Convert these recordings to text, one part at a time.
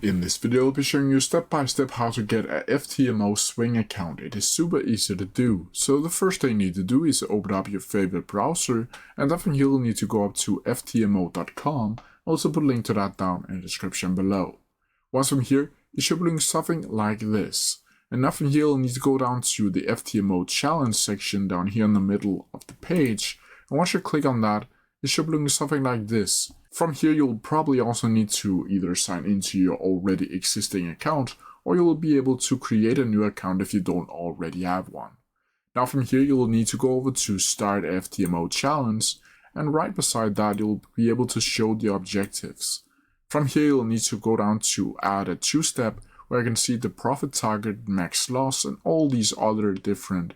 In this video, I'll be showing you step by step how to get a FTMO Swing account. It is super easy to do. So the first thing you need to do is open up your favorite browser, and then from here you'll need to go up to ftmo.com. I'll also put a link to that down in the description below. Once from here, you should be doing something like this. And now from here you'll need to go down to the FTMO challenge section down here in the middle of the page. And once you click on that, you should be doing something like this. From here, you'll probably also need to either sign into your already existing account, or you'll be able to create a new account if you don't already have one. Now from here, you'll need to go over to Start FTMO Challenge, and right beside that, you'll be able to show the objectives. From here, you'll need to go down to Add a two-step, where you can see the profit target, max loss, and all these other different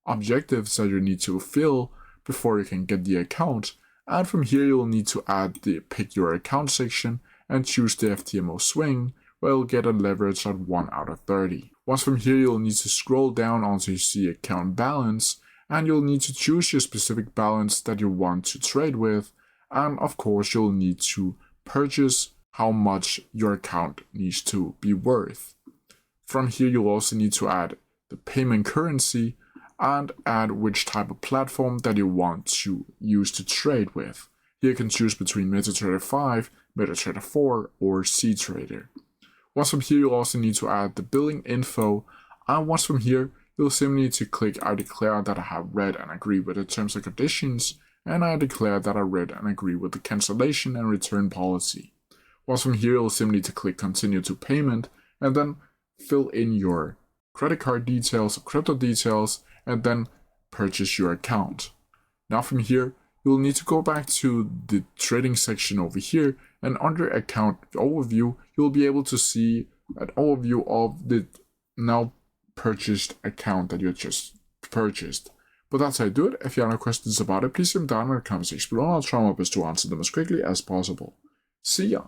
objectives that you need to fill before you can get the account. And from here you'll need to add the pick your account section and choose the FTMO swing, where you'll get a leverage at 1 out of 30. Once from here you'll need to scroll down until you see account balance, and you'll need to choose your specific balance that you want to trade with, and of course you'll need to purchase how much your account needs to be worth. From here you'll also need to add the payment currency and add which type of platform that you want to use to trade with. Here you can choose between MetaTrader 5, MetaTrader 4, or CTrader. Once from here, you'll also need to add the billing info, and once from here, you'll simply need to click I declare that I have read and agree with the terms and conditions, and I declare that I read and agree with the cancellation and return policy. Once from here, you'll simply need to click continue to payment, and then fill in your credit card details, crypto details, and then purchase your account. Now from here, you'll need to go back to the trading section over here, and under account overview, you'll be able to see an overview of the now purchased account that you just purchased. But that's how I do it. If you have any questions about it, please leave them down in the comment section below, and I'll try my best to answer them as quickly as possible. See ya!